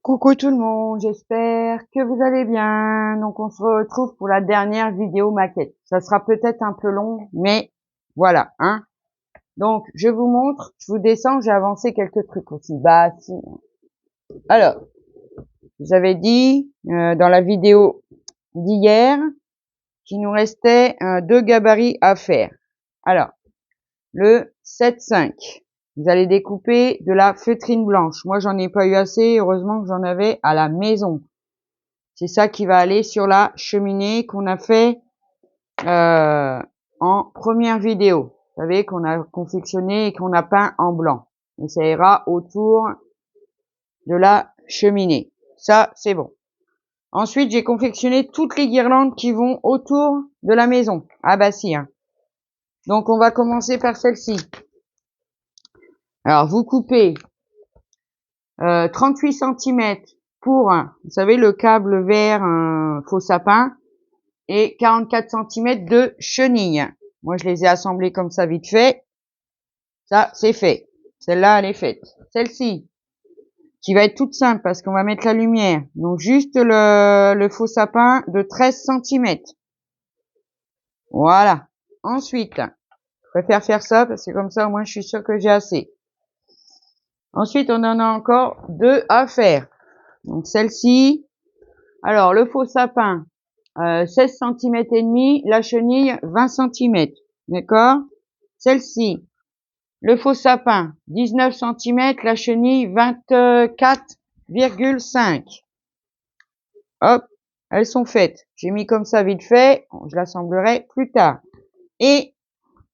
Coucou tout le monde, j'espère que vous allez bien. Donc on se retrouve pour la dernière vidéo maquette. Ça sera peut-être un peu long, mais voilà, hein. Donc je vous montre, je vous descends, j'ai avancé quelques trucs aussi. Bah si. Alors, vous avez dit dans la vidéo d'hier qu'il nous restait deux gabarits à faire. Alors, le 7,5. Vous allez découper de la feutrine blanche. Moi, j'en ai pas eu assez. Heureusement que j'en avais à la maison. C'est ça qui va aller sur la cheminée qu'on a fait en première vidéo. Vous savez, qu'on a confectionné et qu'on a peint en blanc. Et ça ira autour de la cheminée. Ça, c'est bon. Ensuite, j'ai confectionné toutes les guirlandes qui vont autour de la maison. Ah bah si, hein. Donc, on va commencer par celle-ci. Alors, vous coupez 38 cm pour, vous savez, le câble vert faux sapin, et 44 cm de chenilles. Moi, je les ai assemblées comme ça vite fait. Ça, c'est fait. Celle-là, elle est faite. Celle-ci, qui va être toute simple parce qu'on va mettre la lumière. Donc, juste le faux sapin de 13 cm. Voilà. Ensuite, je préfère faire ça parce que comme ça, au moins, je suis sûre que j'ai assez. Ensuite, on en a encore deux à faire. Donc, celle-ci. Alors, le faux sapin, 16 cm et demi, la chenille 20 cm. D'accord? Celle-ci, le faux sapin 19 cm, la chenille 24,5. Hop, elles sont faites. J'ai mis comme ça vite fait, je l'assemblerai plus tard. Et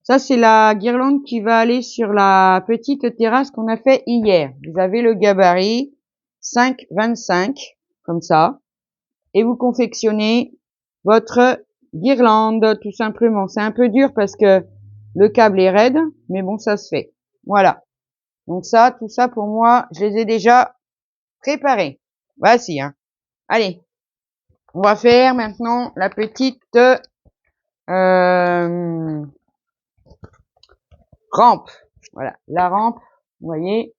ça, c'est la guirlande qui va aller sur la petite terrasse qu'on a fait hier. Vous avez le gabarit 5,25, comme ça. Et vous confectionnez votre guirlande, tout simplement. C'est un peu dur parce que le câble est raide, mais bon, ça se fait. Voilà. Donc ça, tout ça pour moi, je les ai déjà préparés. Voici, hein. Allez, on va faire maintenant la petite rampe. Voilà, la rampe, vous voyez,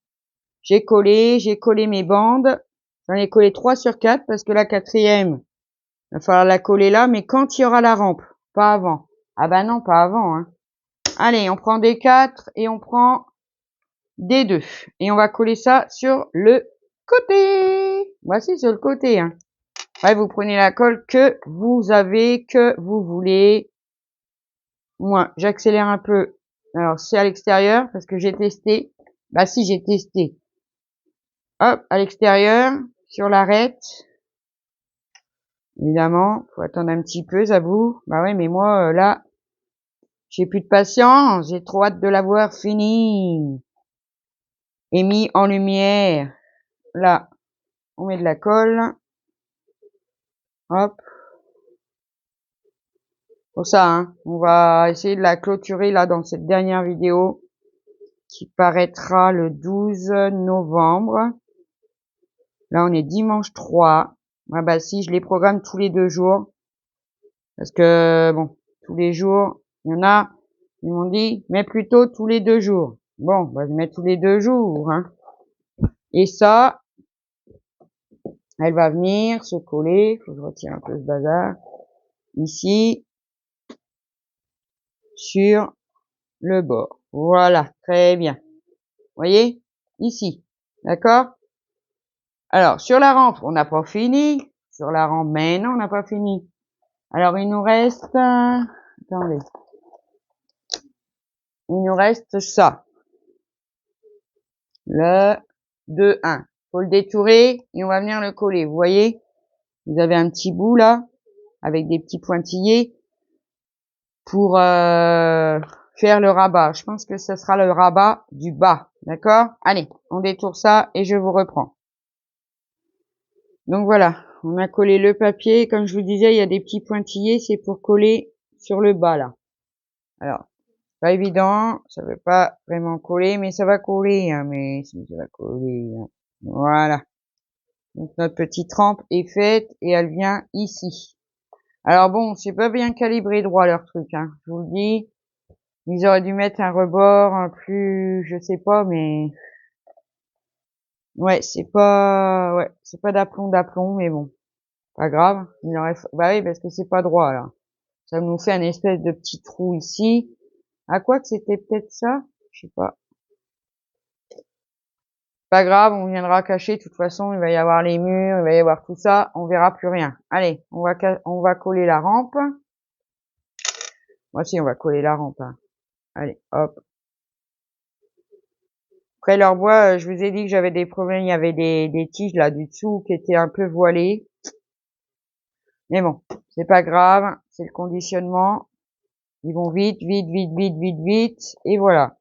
j'ai collé mes bandes. J'en ai collé 3 sur 4 parce que la quatrième, il va falloir la coller là, mais quand il y aura la rampe, pas avant. Ah bah non, pas avant, hein. Allez, on prend des 4 et on prend des 2. Et on va coller ça sur le côté. Voici sur le côté, hein. Ouais, vous prenez la colle que vous avez, que vous voulez. Moi, j'accélère un peu. Alors, c'est à l'extérieur parce que j'ai testé. Bah si, j'ai testé. Hop, à l'extérieur, sur l'arête. Évidemment, faut attendre un petit peu, ça bout. Bah ouais, mais moi, là, j'ai plus de patience. J'ai trop hâte de l'avoir fini. Et mis en lumière. Là, on met de la colle. Hop. Pour ça, hein, on va essayer de la clôturer là dans cette dernière vidéo qui paraîtra le 12 novembre. Là, on est dimanche 3. Ah bah si, je les programme tous les 2 jours. Parce que, bon, tous les jours, il y en a, ils m'ont dit, mais plutôt tous les 2 jours. Bon, bah, je mets tous les 2 jours, hein. Et ça, elle va venir se coller. Faut que je retire un peu ce bazar. Ici, sur le bord. Voilà, très bien. Vous voyez? Ici. D'accord? Alors, sur la rampe, on n'a pas fini. Sur la rampe, mais non, on n'a pas fini. Alors, il nous reste, attendez. Il nous reste ça. Le 2-1. Faut le détourer et on va venir le coller. Vous voyez? Vous avez un petit bout là, avec des petits pointillés pour faire le rabat. Je pense que ce sera le rabat du bas. D'accord? Allez, on détourne ça et je vous reprends. Donc voilà, on a collé le papier. Comme je vous disais, il y a des petits pointillés, c'est pour coller sur le bas là. Alors, pas évident, ça veut pas vraiment coller, mais ça va coller, hein, mais ça va coller. Hein. Voilà. Donc notre petite rampe est faite et elle vient ici. Alors bon, c'est pas bien calibré droit leur truc, hein. Je vous le dis. Ils auraient dû mettre un rebord un plus, je sais pas, mais Ouais, c'est pas d'aplomb, mais bon, pas grave. Bah oui, parce que c'est pas droit, là. Ça nous fait un espèce de petit trou ici. À quoi que c'était peut-être ça? Je sais pas. Pas grave, on viendra cacher. De toute façon, il va y avoir les murs, il va y avoir tout ça. On verra plus rien. Allez, on va coller la rampe. Moi aussi, on va coller la rampe, hein. Allez, hop. Après, leur bois, je vous ai dit que j'avais des problèmes. Il y avait des tiges là du dessous qui étaient un peu voilées. Mais bon, c'est pas grave. C'est le conditionnement. Ils vont vite, vite, vite, vite, vite, vite. Et voilà.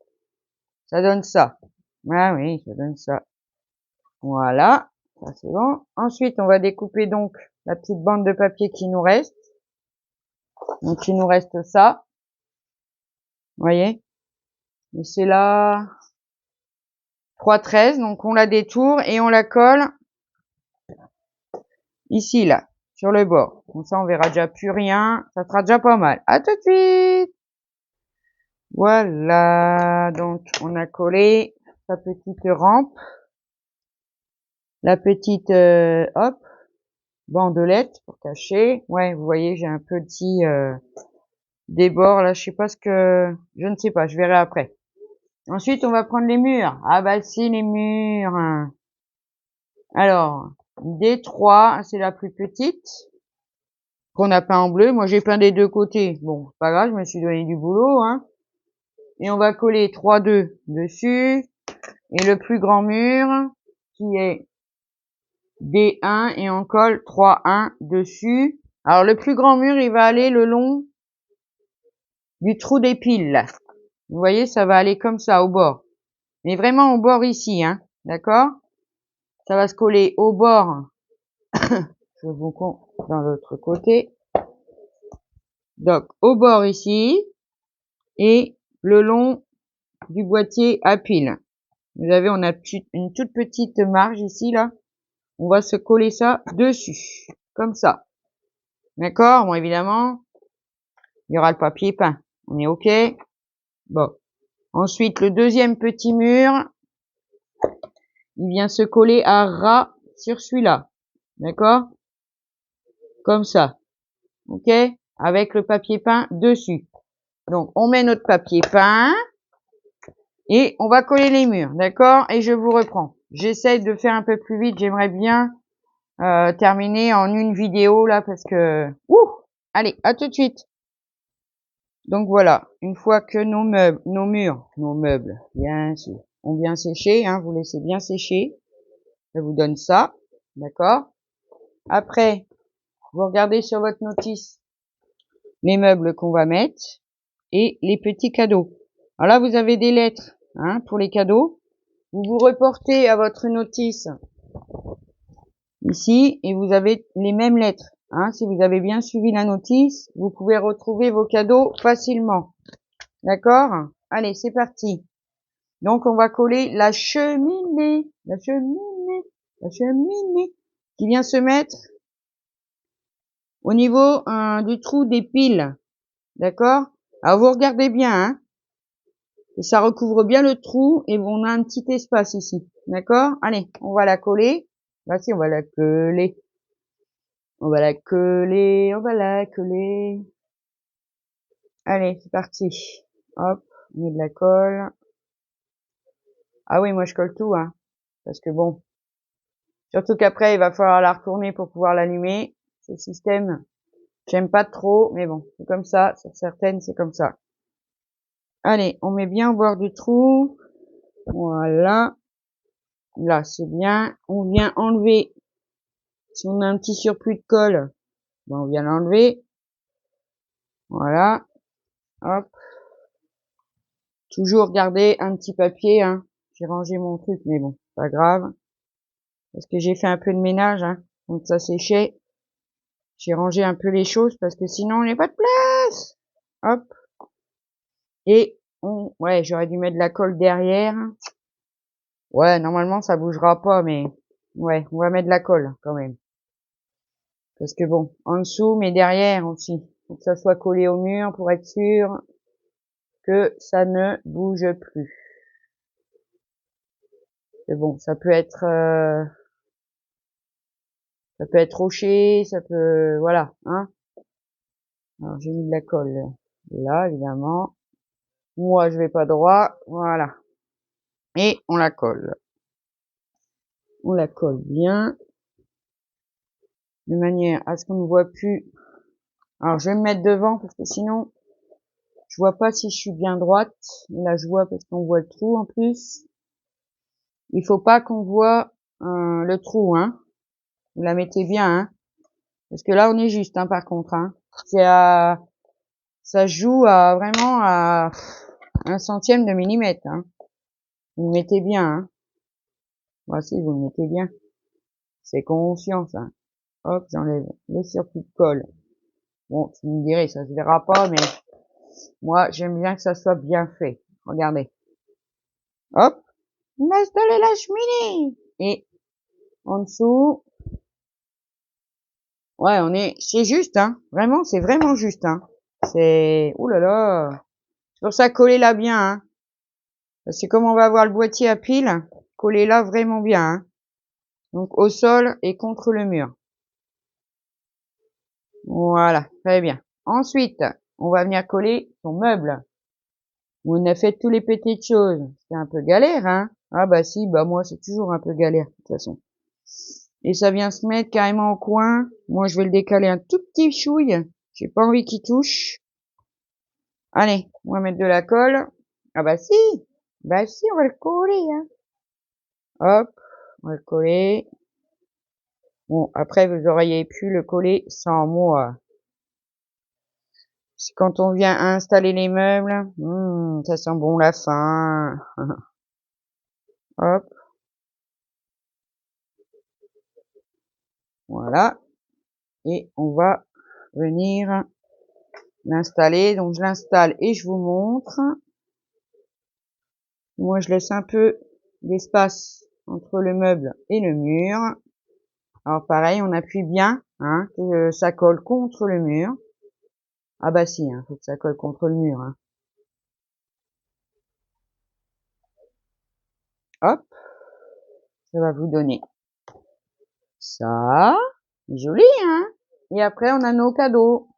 Ça donne ça. Ah oui, ça donne ça. Voilà. Ça, c'est bon. Ensuite, on va découper donc la petite bande de papier qui nous reste. Donc, il nous reste ça. Vous voyez? Et c'est là 3/13. Donc, on la détourne et on la colle ici, là, sur le bord. Comme ça, on verra déjà plus rien. Ça sera déjà pas mal. À tout de suite! Voilà. Donc, on a collé sa petite rampe. La petite, hop, bandelette pour cacher. Ouais, vous voyez, j'ai un petit débord là. Je sais pas je ne sais pas. Je verrai après. Ensuite, on va prendre les murs. Ah bah si, les murs. Alors, D3, c'est la plus petite qu'on a peint en bleu. Moi, j'ai peint des deux côtés. Bon, c'est pas grave, je me suis donné du boulot, hein. Et on va coller 3-2 dessus. Et le plus grand mur, qui est D1, et on colle 3-1 dessus. Alors, le plus grand mur, il va aller le long du trou des piles. Vous voyez, ça va aller comme ça, au bord. Mais vraiment au bord ici, hein. D'accord? Ça va se coller au bord. Je vous compte dans l'autre côté. Donc, au bord ici. Et le long du boîtier à piles. Vous avez, on a une toute petite marge ici, là. On va se coller ça dessus. Comme ça. D'accord? Bon, évidemment, il y aura le papier peint. On est OK? Bon. Ensuite, le deuxième petit mur, il vient se coller à ras sur celui-là. D'accord? Comme ça. OK? Avec le papier peint dessus. Donc, on met notre papier peint et on va coller les murs. D'accord? Et je vous reprends. J'essaie de faire un peu plus vite. J'aimerais bien terminer en une vidéo là parce que... Ouh! Allez, à tout de suite. Donc voilà, une fois que nos meubles, bien sûr, ont bien séché, hein, vous laissez bien sécher. Ça vous donne ça. D'accord? Après, vous regardez sur votre notice les meubles qu'on va mettre et les petits cadeaux. Alors là, vous avez des lettres, hein, pour les cadeaux. Vous vous reportez à votre notice ici et vous avez les mêmes lettres. Hein. Si vous avez bien suivi la notice, vous pouvez retrouver vos cadeaux facilement. D'accord? Allez, c'est parti. Donc, on va coller la cheminée, qui vient se mettre au niveau du trou des piles. D'accord? Alors, vous regardez bien, hein. Et ça recouvre bien le trou et on a un petit espace ici. D'accord? Allez, on va la coller. Voici, on va la coller. On va la coller, on va la coller. Allez, c'est parti. Hop, on met de la colle. Ah oui, moi je colle tout, hein. Parce que bon, surtout qu'après, il va falloir la retourner pour pouvoir l'allumer. Ce système, j'aime pas trop, mais bon, c'est comme ça. Sur certaines, c'est comme ça. Allez, on met bien au bord du trou. Voilà. Là, c'est bien. On vient enlever. Si on a un petit surplus de colle, ben on vient l'enlever. Voilà. Hop. Toujours garder un petit papier, hein. J'ai rangé mon truc, mais bon, pas grave. Parce que j'ai fait un peu de ménage, hein. Donc ça séchait. J'ai rangé un peu les choses parce que sinon on n'a pas de place. Hop. Et ouais, j'aurais dû mettre de la colle derrière. Ouais, normalement ça bougera pas, mais ouais, on va mettre de la colle quand même. Parce que bon, en dessous, mais derrière aussi. Faut que ça soit collé au mur pour être sûr que ça ne bouge plus. Mais bon, ça peut être rocher, ça peut, voilà, hein. Alors j'ai mis de la colle là, évidemment. Moi, je vais pas droit, voilà. Et on la colle. On la colle bien, de manière à ce qu'on ne voit plus. Alors je vais me mettre devant parce que sinon, je vois pas si je suis bien droite. Là, je vois parce qu'on voit le trou en plus. Il faut pas qu'on voit le trou, hein. Vous la mettez bien, hein. Parce que là, on est juste, hein, par contre, hein. Ça joue à vraiment à 1/100 de millimètre, hein. Vous le mettez bien, hein. Voici, vous le mettez bien. C'est conscient, ça. Hop, j'enlève le surplus de colle. Bon, tu me dirais, ça se verra pas, mais moi, j'aime bien que ça soit bien fait. Regardez. Hop, on a installé la cheminée. Et en dessous, ouais, c'est juste, hein. Vraiment, c'est vraiment juste, hein. C'est, ouh là là. C'est pour ça, collez-la bien, hein. Parce que comme on va avoir le boîtier à pile, collez-la vraiment bien, hein. Donc, au sol et contre le mur. Voilà, très bien. Ensuite, on va venir coller son meuble. On a fait tous les petites choses. C'est un peu galère, hein. Ah bah si, bah moi c'est toujours un peu galère, de toute façon. Et ça vient se mettre carrément au coin. Moi je vais le décaler un tout petit chouille. J'ai pas envie qu'il touche. Allez, on va mettre de la colle. Ah bah si, on va le coller, hein. Hop, on va le coller. Bon, après vous auriez pu le coller sans moi. C'est quand on vient installer les meubles, ça sent bon la fin. Hop, voilà. Et on va venir l'installer. Donc je l'installe et je vous montre. Moi je laisse un peu d'espace entre le meuble et le mur. Alors pareil, on appuie bien, hein, que ça colle contre le mur. Ah bah si, hein, faut que ça colle contre le mur, hein. Hop, ça va vous donner ça. Joli, hein. Et après on a nos cadeaux.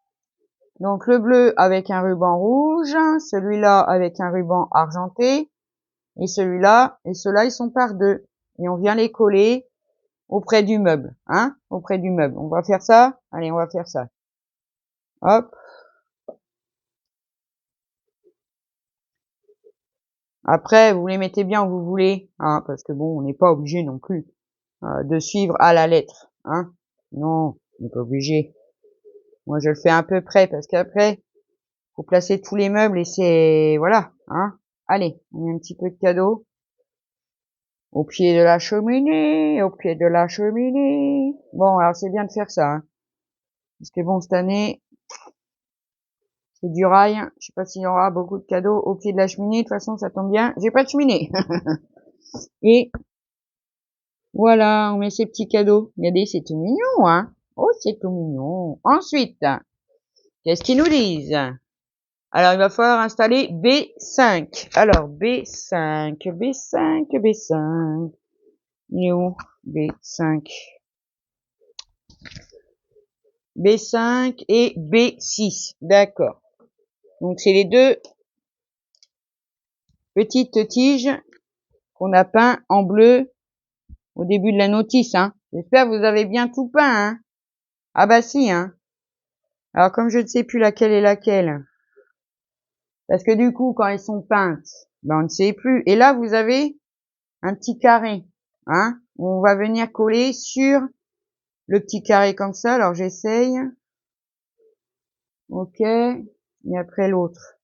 Donc le bleu avec un ruban rouge, celui-là avec un ruban argenté, et celui-là, et ceux-là ils sont par deux. Et on vient les coller auprès du meuble, hein, auprès du meuble. On va faire ça? Allez, on va faire ça. Hop. Après, vous les mettez bien où vous voulez, hein, parce que bon, on n'est pas obligé non plus de suivre à la lettre, hein. Non, on n'est pas obligé. Moi, je le fais à peu près, parce qu'après, faut placer tous les meubles et c'est, voilà, hein. Allez, on met un petit peu de cadeau. Au pied de la cheminée, au pied de la cheminée. Bon, alors c'est bien de faire ça, hein. Parce que bon, cette année, c'est du rail. Je sais pas s'il y aura beaucoup de cadeaux au pied de la cheminée. De toute façon, ça tombe bien. J'ai pas de cheminée. Et voilà, on met ces petits cadeaux. Regardez, c'est tout mignon, hein. Oh, c'est tout mignon. Ensuite, qu'est-ce qu'ils nous disent? Alors, il va falloir installer B5. Alors, B5, B5, B5. Il est où? B5. B5 et B6. D'accord. Donc, c'est les deux petites tiges qu'on a peint en bleu au début de la notice, hein. J'espère que vous avez bien tout peint, hein. Ah bah si, hein. Alors, comme je ne sais plus laquelle est laquelle, parce que du coup, quand elles sont peintes, ben, on ne sait plus. Et là, vous avez un petit carré, hein. On va venir coller sur le petit carré comme ça. Alors, j'essaye. Ok. Et après l'autre.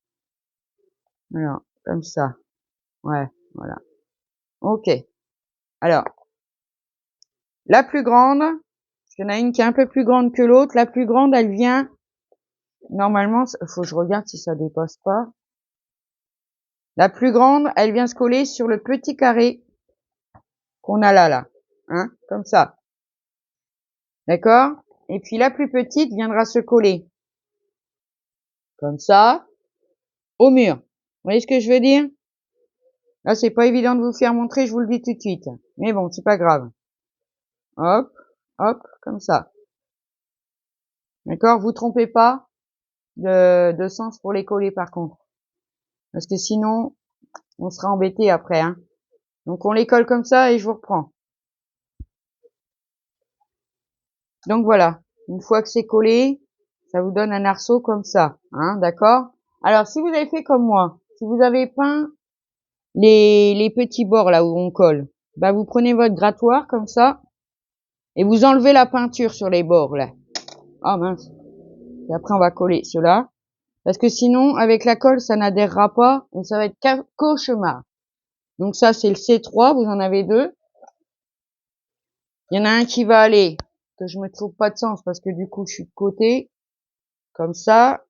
Alors, comme ça. Ouais, voilà. Ok. Alors, la plus grande, il y en a une qui est un peu plus grande que l'autre. La plus grande, elle vient, normalement, faut que je regarde si ça dépasse pas. La plus grande, elle vient se coller sur le petit carré qu'on a là, hein, comme ça. D'accord? Et puis la plus petite viendra se coller, comme ça, au mur. Vous voyez ce que je veux dire? Là, c'est pas évident de vous faire montrer, je vous le dis tout de suite. Mais bon, c'est pas grave. Hop, hop, comme ça. D'accord? Vous trompez pas de sens pour les coller par contre. Parce que sinon, on sera embêté après, hein. Donc on les colle comme ça et je vous reprends. Donc voilà. Une fois que c'est collé, ça vous donne un arceau comme ça, hein, d'accord? Alors si vous avez fait comme moi, si vous avez peint les petits bords là où on colle, bah vous prenez votre grattoir comme ça et vous enlevez la peinture sur les bords là. Ah mince. Et après on va coller cela. Parce que sinon, avec la colle, ça n'adhérera pas et ça va être cauchemar. Donc ça, c'est le C3, vous en avez deux. Il y en a un qui va aller, que je me trouve pas de sens parce que du coup, je suis de côté, comme ça,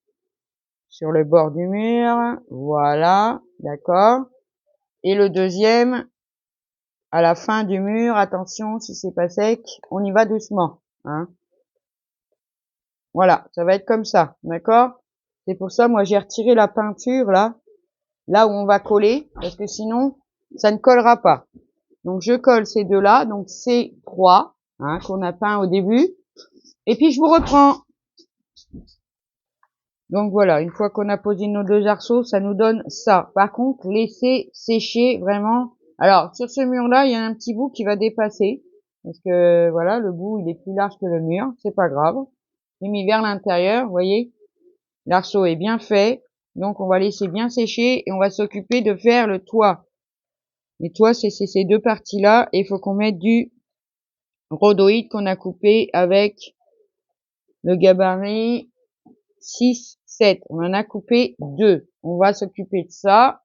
sur le bord du mur. Voilà, d'accord. Et le deuxième, à la fin du mur, attention, si c'est pas sec, on y va doucement, hein. Voilà, ça va être comme ça, d'accord? C'est pour ça, moi, j'ai retiré la peinture, là où on va coller, parce que sinon, ça ne collera pas. Donc, je colle ces deux-là, donc c'est 3, hein, qu'on a peint au début. Et puis, je vous reprends. Donc, voilà, une fois qu'on a posé nos deux arceaux, ça nous donne ça. Par contre, laissez sécher vraiment. Alors, sur ce mur-là, il y a un petit bout qui va dépasser. Parce que, voilà, le bout, il est plus large que le mur. C'est pas grave. J'ai mis vers l'intérieur, vous voyez. L'arceau est bien fait. Donc, on va laisser bien sécher et on va s'occuper de faire le toit. Le toit, c'est ces deux parties-là. Et il faut qu'on mette du rhodoïde qu'on a coupé avec le gabarit 6, 7. On en a coupé 2. On va s'occuper de ça.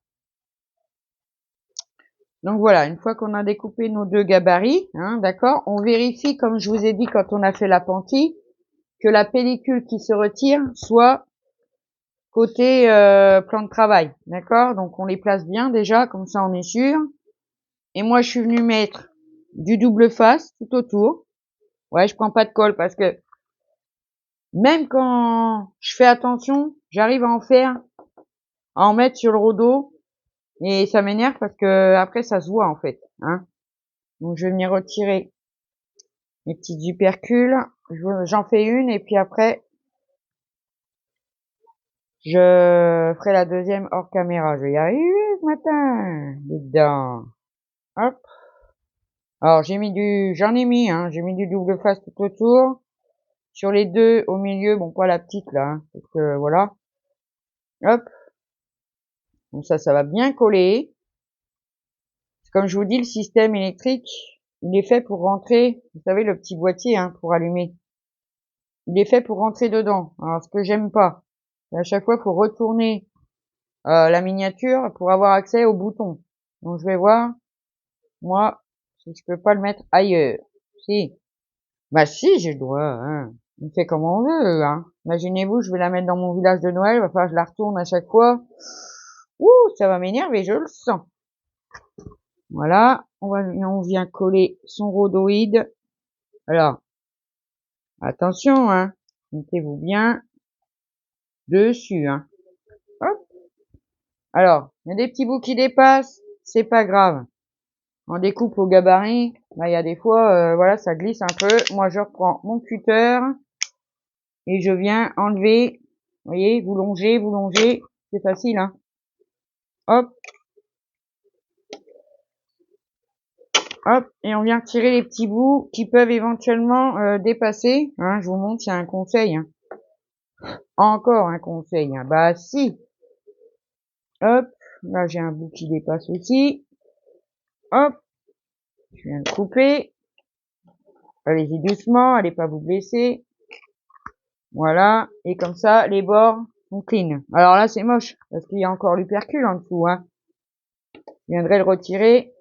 Donc voilà, une fois qu'on a découpé nos deux gabarits, hein, d'accord, on vérifie, comme je vous ai dit quand on a fait l'appentis, que la pellicule qui se retire soit côté plan de travail, d'accord. Donc on les place bien déjà, comme ça on est sûr. Et moi je suis venue mettre du double face tout autour. Ouais, je prends pas de colle parce que même quand je fais attention, j'arrive à en mettre sur le rhodo et ça m'énerve parce que après ça se voit en fait, hein. Donc je vais venir retirer mes petites hypercules. J'en fais une et puis après je ferai la deuxième hors caméra. Je vais y arriver ce matin. Dedans. Hop. Alors j'en ai mis, hein. J'ai mis du double face tout autour. Sur les deux au milieu, bon pas la petite là, hein, parce que voilà. Hop. Donc ça va bien coller. Comme je vous dis, le système électrique, il est fait pour rentrer, vous savez, le petit boîtier, hein, pour allumer. Il est fait pour rentrer dedans. Alors, ce que j'aime pas, c'est à chaque fois, il faut retourner la miniature pour avoir accès au bouton. Donc, je vais voir, moi, si je peux pas le mettre ailleurs. Si. Bah si, j'ai le droit, hein. On fait comme on veut, hein. Imaginez-vous, je vais la mettre dans mon village de Noël, il va falloir que je la retourne à chaque fois. Ouh, ça va m'énerver, je le sens. Voilà, on vient coller son rhodoïde. Alors, attention, hein, mettez-vous bien dessus, hein. Hop. Alors, il y a des petits bouts qui dépassent, c'est pas grave. On découpe au gabarit, là il y a des fois, voilà, ça glisse un peu. Moi, je reprends mon cutter et je viens enlever. Vous voyez, vous longez, c'est facile, hein. Hop, hop, et on vient tirer les petits bouts qui peuvent éventuellement dépasser. Hein, je vous montre, c'est un conseil, hein. Encore un conseil, hein. Bah si. Hop, là j'ai un bout qui dépasse aussi. Hop, je viens de couper. Allez-y doucement, allez pas vous blesser. Voilà, et comme ça, les bords sont clean. Alors là, c'est moche, parce qu'il y a encore l'hypercule en dessous, hein. Je viendrai le retirer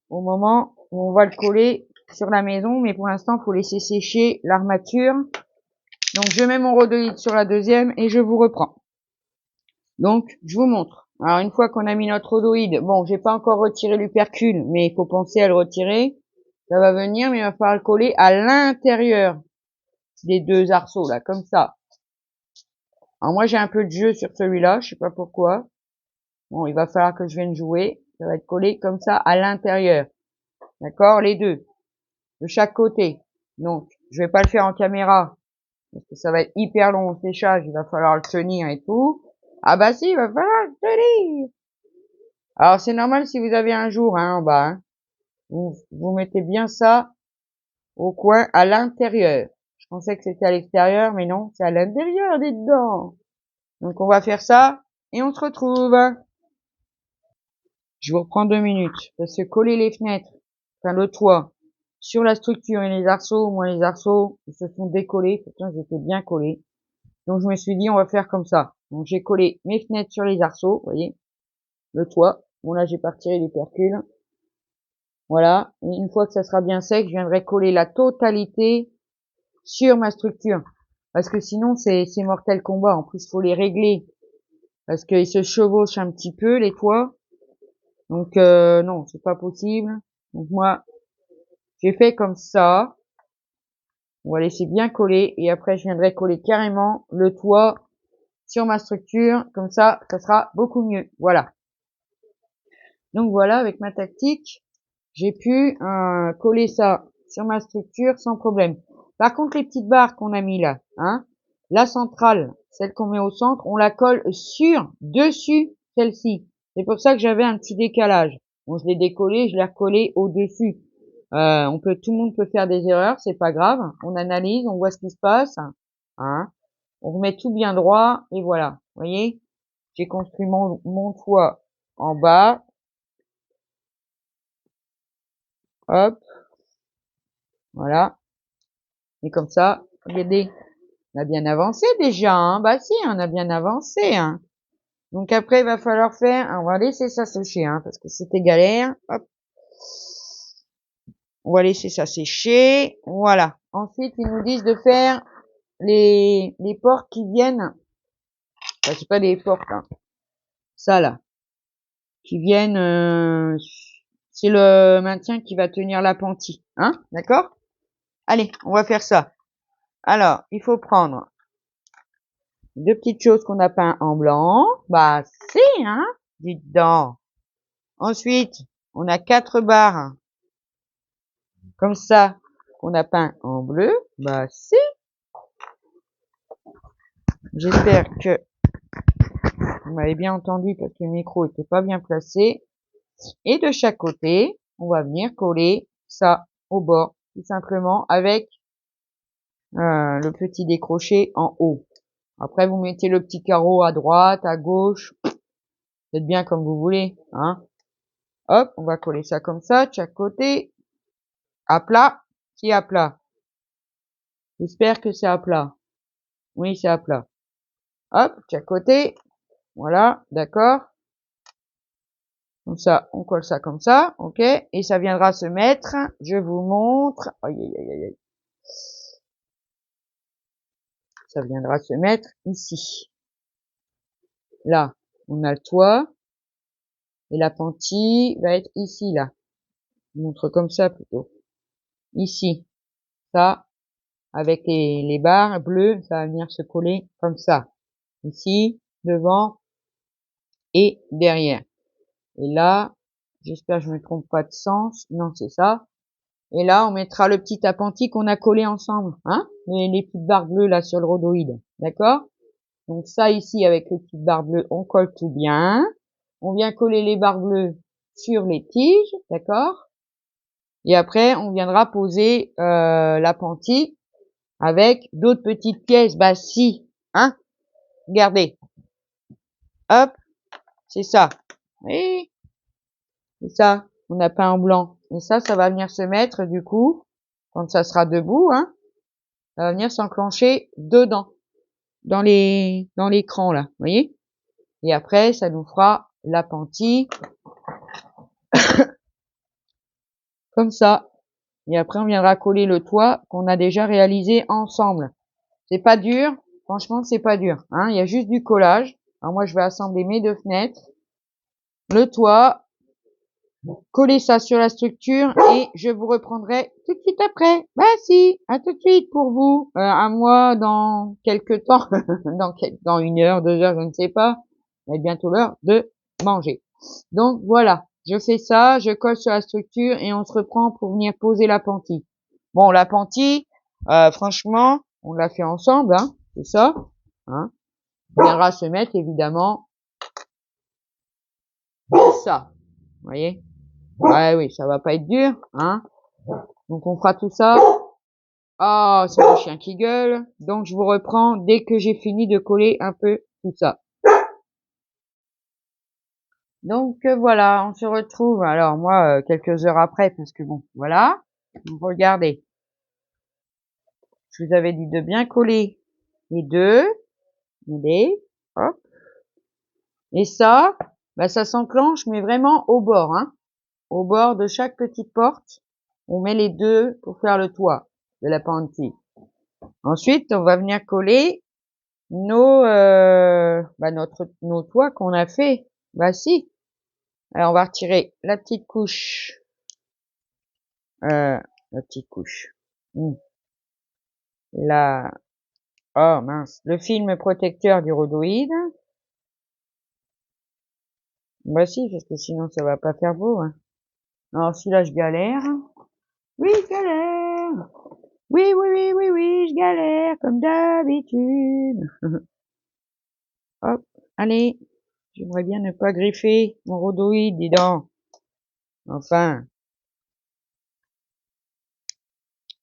au moment où on va le coller sur la maison, mais pour l'instant, il faut laisser sécher l'armature. Donc, je mets mon rhodoïde sur la deuxième et je vous reprends. Donc, je vous montre. Alors, une fois qu'on a mis notre rhodoïde, bon, j'ai pas encore retiré l'hypercule, mais il faut penser à le retirer. Ça va venir, mais il va falloir le coller à l'intérieur des deux arceaux, là, comme ça. Alors, moi, j'ai un peu de jeu sur celui-là, je sais pas pourquoi. Bon, il va falloir que je vienne jouer. Ça va être collé comme ça à l'intérieur. D'accord? Les deux. De chaque côté. Donc, je vais pas le faire en caméra. Parce que ça va être hyper long au séchage. Il va falloir le tenir et tout. Ah bah si, il va falloir le tenir. Alors, c'est normal si vous avez un jour, hein, en bas, hein. Vous mettez bien ça au coin à l'intérieur. Je pensais que c'était à l'extérieur, mais non, c'est à l'intérieur des dents. Donc, on va faire ça et on se retrouve. Je vous reprends 2 minutes. Parce que coller les fenêtres, enfin le toit, sur la structure et les arceaux, moi les arceaux, ils se sont décollés. Pourtant, ils étaient bien collés. Donc, je me suis dit, on va faire comme ça. Donc, j'ai collé mes fenêtres sur les arceaux, vous voyez, le toit. Bon, là, j'ai pas retiré les percules. Voilà. Et une fois que ça sera bien sec, je viendrai coller la totalité sur ma structure. Parce que sinon, c'est mortel combat. En plus, faut les régler. Parce qu'ils se chevauchent un petit peu, les toits. Donc, non, c'est pas possible. Donc, moi, j'ai fait comme ça. On va laisser bien coller. Et après, je viendrai coller carrément le toit sur ma structure. Comme ça sera beaucoup mieux. Voilà. Donc, voilà, avec ma tactique, j'ai pu coller ça sur ma structure sans problème. Par contre, les petites barres qu'on a mis là, hein, la centrale, celle qu'on met au centre, on la colle dessus celle-ci. C'est pour ça que j'avais un petit décalage. Bon, je l'ai décollé, je l'ai recollé au-dessus. Tout le monde peut faire des erreurs, c'est pas grave. On analyse, on voit ce qui se passe, hein. On remet tout bien droit et voilà. Vous voyez, j'ai construit mon toit en bas. Hop, voilà. Et comme ça, regardez, on a bien avancé déjà, hein. Bah si, on a bien avancé, hein. Donc après, il va falloir on va laisser ça sécher, hein, parce que c'était galère. Hop. On va laisser ça sécher. Voilà. Ensuite, ils nous disent de faire les portes qui viennent. Enfin, c'est pas des portes, hein. Ça, là. Qui viennent, c'est le maintien qui va tenir l'appentis, hein. D'accord? Allez, on va faire ça. Alors, il faut prendre 2 petites choses qu'on a peint en blanc. Bah, si, hein, dites donc. Ensuite, on a 4 barres, comme ça, qu'on a peint en bleu. Bah, si. J'espère que vous m'avez bien entendu parce que le micro était pas bien placé. Et de chaque côté, on va venir coller ça au bord, tout simplement, avec le petit décroché en haut. Après, vous mettez le petit carreau à droite, à gauche. Faites bien comme vous voulez, hein. Hop, on va coller ça comme ça, de chaque côté. À plat. Qui est à plat? J'espère que c'est à plat. Oui, c'est à plat. Hop, de chaque côté. Voilà, d'accord. Comme ça, on colle ça comme ça, ok. Et ça viendra se mettre, je vous montre. Aïe, aïe, aïe, aïe. Ça viendra se mettre ici. Là, on a le toit. Et l'appentis va être ici, là. Je vous montre comme ça plutôt. Ici. Ça, avec les barres bleues, ça va venir se coller comme ça. Ici, devant et derrière. Et là, j'espère que je ne me trompe pas de sens. Non, c'est ça. Et là, on mettra le petit appentis qu'on a collé ensemble, hein, les petites barres bleues là sur le rhodoïde. D'accord? Donc ça ici, avec les petites barres bleues, on colle tout bien. On vient coller les barres bleues sur les tiges, d'accord? Et après, on viendra poser l'appentis avec d'autres petites pièces. Bah si, hein? Regardez. Hop, c'est ça. Oui, c'est ça. On a peint en blanc. Et ça va venir se mettre du coup, quand ça sera debout, hein, ça va venir s'enclencher dedans, dans l'écran là, vous voyez? Et après, ça nous fera l'appentis comme ça. Et après, on viendra coller le toit qu'on a déjà réalisé ensemble. C'est pas dur, franchement, c'est pas dur, hein. Il y a juste du collage. Alors moi, je vais assembler mes 2 fenêtres, le toit, coller ça sur la structure et je vous reprendrai tout de suite après. Bah si, à tout de suite pour vous. À moi dans quelques temps, dans 1 heure, 2 heures, je ne sais pas. Mais bientôt l'heure de manger. Donc voilà. je fais ça, je colle sur la structure et on se reprend pour venir poser l'appentis. Bon, l'appentis, franchement, on l'a fait ensemble, hein, c'est ça, hein. On viendra se mettre évidemment ça, vous voyez. Ouais, oui, ça va pas être dur, hein. Donc on fera tout ça. Ah, c'est le chien qui gueule. Donc je vous reprends dès que j'ai fini de coller un peu tout ça. Donc voilà, on se retrouve. Alors moi, quelques heures après, parce que bon, voilà. Donc, regardez, je vous avais dit de bien coller les deux. Regardez, hop. Et ça, bah ça s'enclenche, mais vraiment au bord, hein. Au bord de chaque petite porte, on met les deux pour faire le toit de l'appentis. Ensuite, on va venir coller nos toits qu'on a fait. Bah si. Alors on va retirer la petite couche. La petite couche. La, oh mince, le film protecteur du rhodoïde. Bah si, parce que sinon ça va pas faire beau, hein. Alors celui-là je galère. Oui, je galère. Oui, oui, oui, oui, oui, je galère comme d'habitude. Hop, allez. J'aimerais bien ne pas griffer mon rhodoïde, dis donc. Enfin.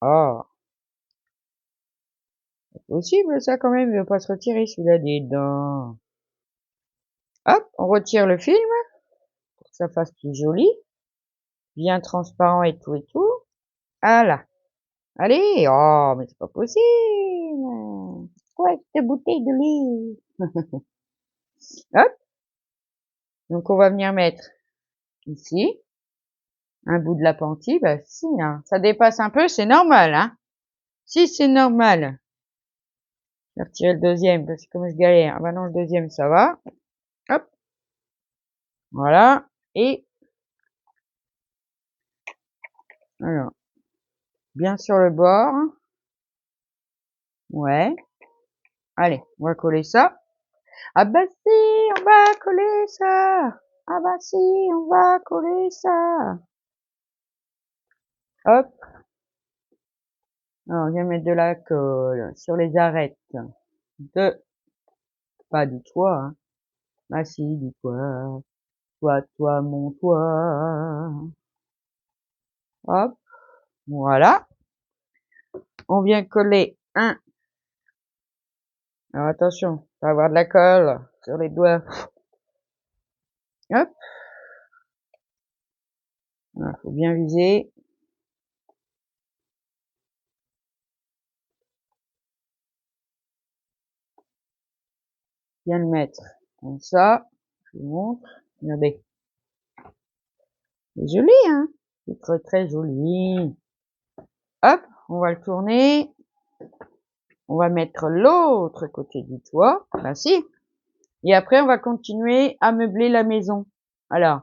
Oh. C'est possible, ça, quand même. Il ne va pas se retirer, celui-là, des dents. Hop, on retire le film. Pour que ça fasse plus joli. Bien transparent et tout et tout. Voilà. Allez. Oh, mais c'est pas possible. Quoi, cette bouteille de lait? Hop. Donc, on va venir mettre ici. Un bout de l'appentis. Bah, si, hein. Ça dépasse un peu, c'est normal, hein. Si c'est normal. Je vais retirer le deuxième parce que comme je galère. Ah bah non, le deuxième, ça va. Hop. Voilà. Et, alors, bien sur le bord. Ouais. Allez, on va coller ça. Ah bah si, on va coller ça. Ah bah si, on va coller ça. Hop. Alors, on vient mettre de la colle sur les arêtes de, pas du toit, hein. Ah si, du toit. Toi, mon toit. Hop. Voilà. On vient coller un. Alors attention, pas avoir de la colle sur les doigts. Hop. Il faut bien viser. Bien le mettre comme ça. Je vous montre. Regardez. C'est joli, hein. C'est très très joli. Hop, on va le tourner. On va mettre l'autre côté du toit. Bah si. Et après, on va continuer à meubler la maison. Alors,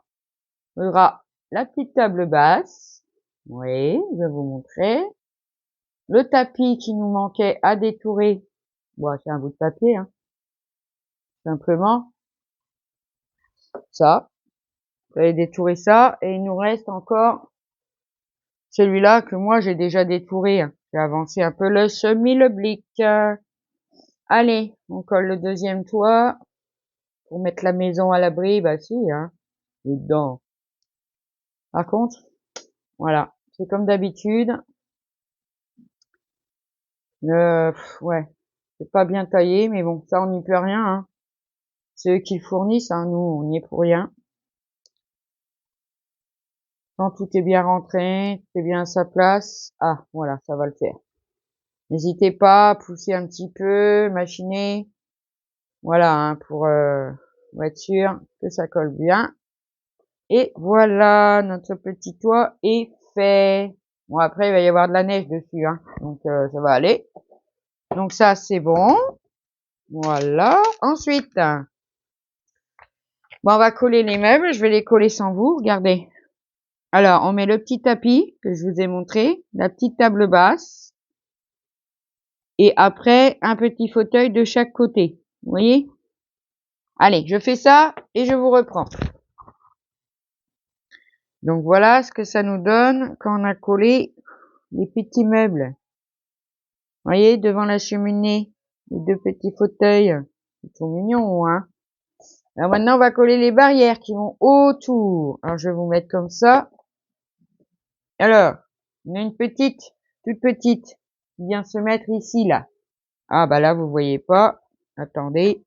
il y aura la petite table basse. Oui, je vais vous montrer. Le tapis qui nous manquait à détourer. Bon, c'est un bout de papier, hein. Simplement. Ça. Vous allez détourer ça. Et il nous reste encore celui-là que moi j'ai déjà détouré. J'ai avancé un peu le semi-oblique. Allez, on colle le deuxième toit. Pour mettre la maison à l'abri, bah si, hein. Dedans. Par contre, voilà. C'est comme d'habitude. Ouais. C'est pas bien taillé, mais bon, ça on n'y peut rien, hein. C'est eux qui le fournissent, hein. Nous, on n'y est pour rien. Quand tout est bien rentré, tout est bien à sa place. Ah, voilà, ça va le faire. N'hésitez pas à pousser un petit peu, machiner. Voilà, hein, pour être sûr que ça colle bien. Et voilà, notre petit toit est fait. Bon, après, il va y avoir de la neige dessus, hein, donc ça va aller. Donc ça, c'est bon. Voilà. Ensuite, bon, on va coller les meubles. Je vais les coller sans vous, regardez. Alors, on met le petit tapis que je vous ai montré, la petite table basse. Et après, un petit fauteuil de chaque côté. Vous voyez? Allez, je fais ça et je vous reprends. Donc voilà ce que ça nous donne quand on a collé les petits meubles. Vous voyez, devant la cheminée, les deux petits fauteuils. Ils sont mignons, hein. Alors maintenant, on va coller les barrières qui vont autour. Alors je vais vous mettre comme ça. Alors, on a une petite, toute petite, qui vient se mettre ici, là. Ah bah là, vous voyez pas. Attendez.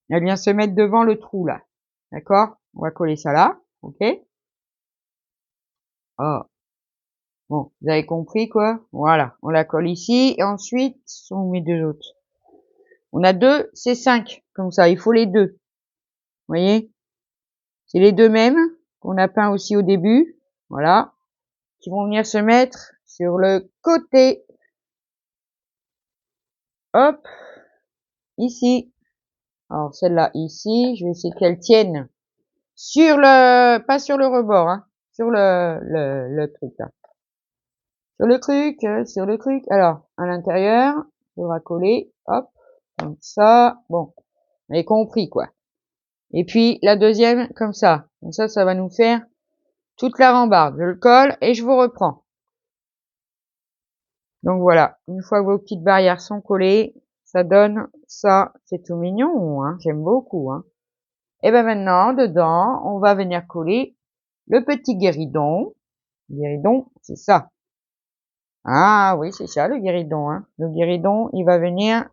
Elle vient se mettre devant le trou, là. D'accord? On va coller ça là. Ok? Oh. Bon, vous avez compris, quoi? Voilà. On la colle ici. Et ensuite, on met deux autres. On a deux, c'est 5. Comme ça, il faut les deux. Vous voyez? C'est les deux mêmes qu'on a peint aussi au début. Voilà. Qui vont venir se mettre sur le côté. Hop. Ici. Alors, celle-là, ici. Je vais essayer qu'elle tienne sur le, pas sur le rebord, hein. Sur le truc, là. Sur le truc. Alors, à l'intérieur, il faudra coller. Hop. Comme ça. Bon. Vous avez compris, quoi. Et puis, la deuxième, comme ça. Comme ça va nous faire toute la rambarde. Je le colle et je vous reprends. Donc voilà. Une fois que vos petites barrières sont collées, ça donne ça. C'est tout mignon, hein. J'aime beaucoup, hein. Et ben maintenant, dedans, on va venir coller le petit guéridon. Le guéridon, c'est ça. Ah oui, c'est ça, le guéridon, hein. Le guéridon, il va venir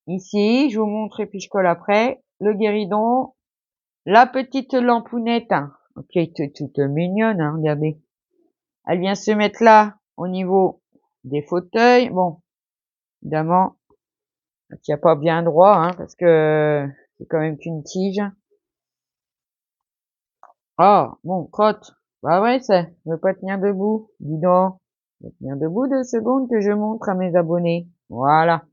ici. Je vous montre et puis je colle après. Le guéridon, la petite lampounette, hein. Ok, toute mignonne, hein, regardez. Elle vient se mettre là, au niveau des fauteuils. Bon, évidemment, elle tient pas bien droit, hein, parce que c'est quand même qu'une tige. Ah, bon, crotte. Bah ouais, ça ne veut pas tenir debout. Dis donc. Je vais tenir debout 2 secondes que je montre à mes abonnés. Voilà.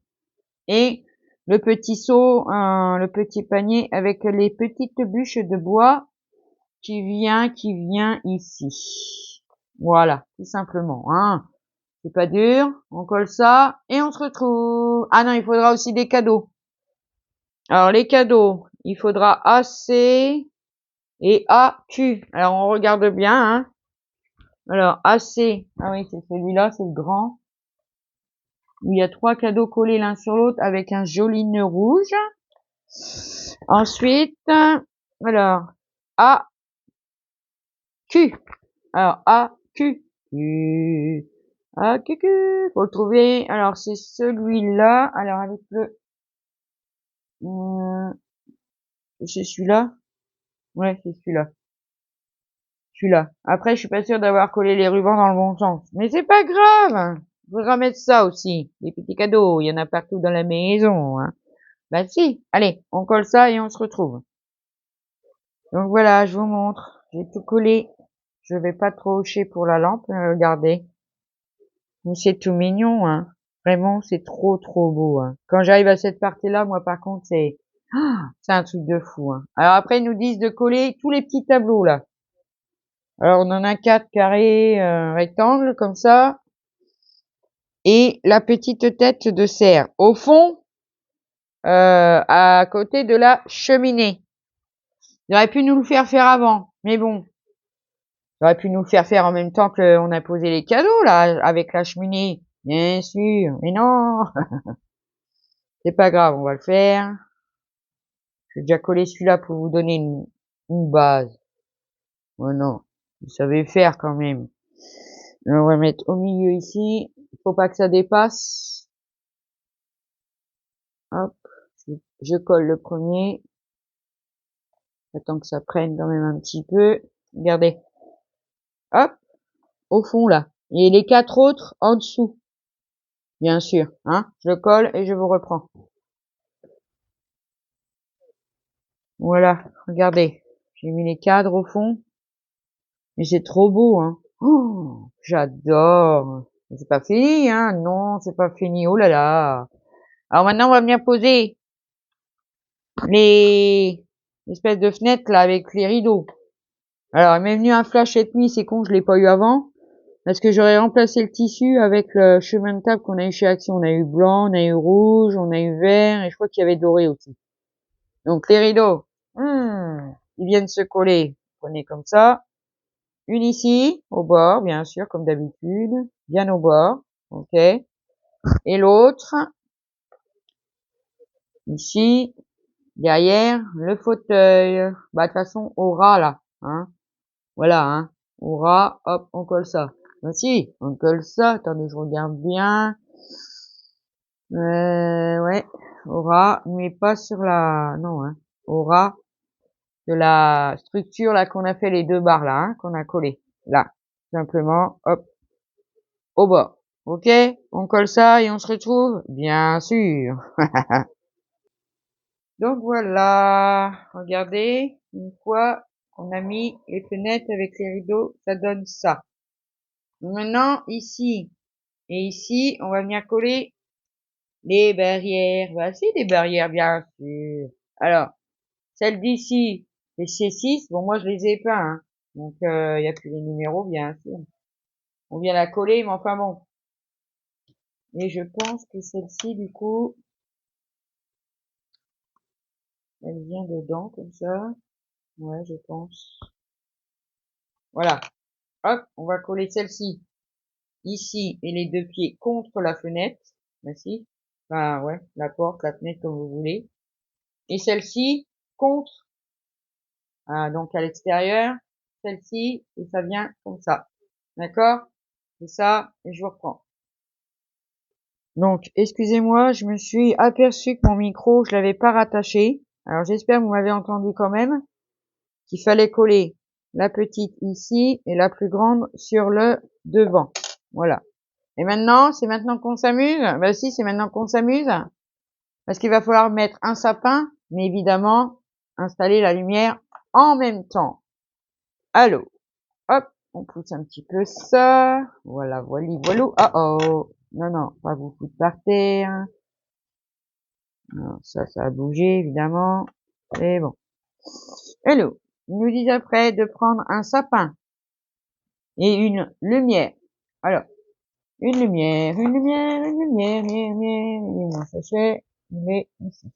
Et le petit seau, le petit panier avec les petites bûches de bois qui vient ici. Voilà, tout simplement, hein. C'est pas dur. On colle ça et on se retrouve. Ah non, il faudra aussi des cadeaux. Alors les cadeaux, il faudra AC et AQ. Alors on regarde bien, hein. Alors AC, ah oui, c'est celui-là, c'est le grand. Où il y a 3 cadeaux collés l'un sur l'autre avec un joli nœud rouge. Ensuite, alors AQ. Alors AQ. AQ. Faut le trouver. Alors c'est celui-là. Alors avec le c'est celui-là. Ouais, c'est celui-là. Celui-là. Après, je suis pas sûre d'avoir collé les rubans dans le bon sens. Mais c'est pas grave. Il faudra mettre ça aussi. Les petits cadeaux. Il y en a partout dans la maison, hein. Bah si. Allez, on colle ça et on se retrouve. Donc voilà, je vous montre. J'ai tout collé. Je vais pas trop hocher pour la lampe. Regardez. Mais c'est tout mignon, hein. Vraiment, c'est trop beau, hein. Quand j'arrive à cette partie-là, moi, par contre, c'est un truc de fou, hein. Alors après, ils nous disent de coller tous les petits tableaux, là. Alors, on en a 4 carrés, rectangles, comme ça. Et la petite tête de cerf. Au fond, à côté de la cheminée. J'aurais pu nous le faire avant. Mais bon. J'aurais pu nous le faire en même temps qu'on a posé les cadeaux, là, avec la cheminée. Bien sûr. Mais non. C'est pas grave, on va le faire. J'ai déjà collé celui-là pour vous donner une base. Oh non. Vous savez faire quand même. On va mettre au milieu ici. Il faut pas que ça dépasse. Hop. Je colle le premier. J'attends que ça prenne quand même un petit peu. Regardez. Hop. Au fond, là. Et les 4 autres en dessous. Bien sûr, hein. Je colle et je vous reprends. Voilà. Regardez. J'ai mis les cadres au fond. Mais c'est trop beau, hein. Oh, j'adore. C'est pas fini, hein. Non, c'est pas fini. Oh là là. Alors maintenant, on va venir poser les espèces de fenêtres là avec les rideaux. Alors, il m'est venu un flash cette nuit, c'est con, je l'ai pas eu avant. Parce que j'aurais remplacé le tissu avec le chemin de table qu'on a eu chez Action. On a eu blanc, on a eu rouge, on a eu vert, et je crois qu'il y avait doré aussi. Donc, les rideaux, ils viennent se coller. Vous prenez comme ça. Une ici, au bord, bien sûr, comme d'habitude, bien au bord, ok. Et l'autre, ici, derrière le fauteuil. Bah, de toute façon, au ras, là, hein. Voilà, hein. Au ras, hop, on colle ça. Bah si, on colle ça. Attendez, je regarde bien. Ouais, au ras, mais pas sur la... Non, hein. Au ras de la structure, là, qu'on a fait les deux barres, là, hein, qu'on a collé. Là, simplement, hop, au bord. Ok, on colle ça et on se retrouve? Bien sûr. Donc voilà, regardez, une fois qu'on a mis les fenêtres avec les rideaux, ça donne ça. Maintenant, ici et ici, on va venir coller les barrières. Voici des barrières, bien sûr. Alors, celle d'ici, c'est C6. Bon, moi, je les ai pas, hein. Donc, il n'y a plus les numéros, bien sûr. On vient la coller, mais enfin bon. Et je pense que celle-ci, du coup, elle vient dedans, comme ça. Ouais, je pense. Voilà. Hop, on va coller celle-ci ici et les deux pieds contre la fenêtre. Ici. Enfin, ouais, la porte, la fenêtre, comme vous voulez. Et celle-ci contre, donc à l'extérieur. Celle-ci, et ça vient comme ça. D'accord? C'est ça, et je vous reprends. Donc, excusez-moi, je me suis aperçu que mon micro, je l'avais pas rattaché. Alors, j'espère que vous m'avez entendu quand même. Qu'il fallait coller la petite ici et la plus grande sur le devant. Voilà. Et maintenant, c'est maintenant qu'on s'amuse? Bah si, c'est maintenant qu'on s'amuse. Parce qu'il va falloir mettre un sapin, mais évidemment, installer la lumière en même temps. Allô. Hop, on pousse un petit peu ça. Voilà, voilà, voilà. Oh oh. Non, non, pas vous foutre par terre. Alors, ça a bougé, évidemment. Et bon. Hello. Ils nous disent après de prendre un sapin et une lumière. Alors, une lumière, une lumière, une lumière, une lumière, un sachet, mais ici.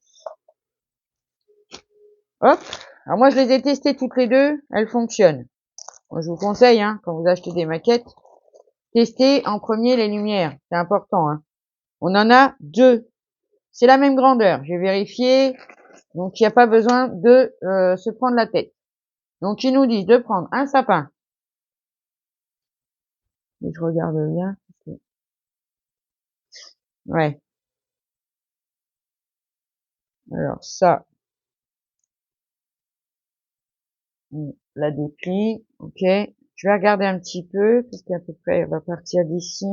Hop. Alors moi, je les ai testées toutes les deux, elles fonctionnent. Moi, je vous conseille, hein, quand vous achetez des maquettes, testez en premier les lumières, c'est important, hein. On en a deux. C'est la même grandeur, j'ai vérifié, donc il n'y a pas besoin de se prendre la tête. Donc ils nous disent de prendre un sapin. Et je regarde bien. Ouais. Alors ça, on la déplie, ok. Je vais regarder un petit peu, parce qu'à peu près, elle va partir d'ici.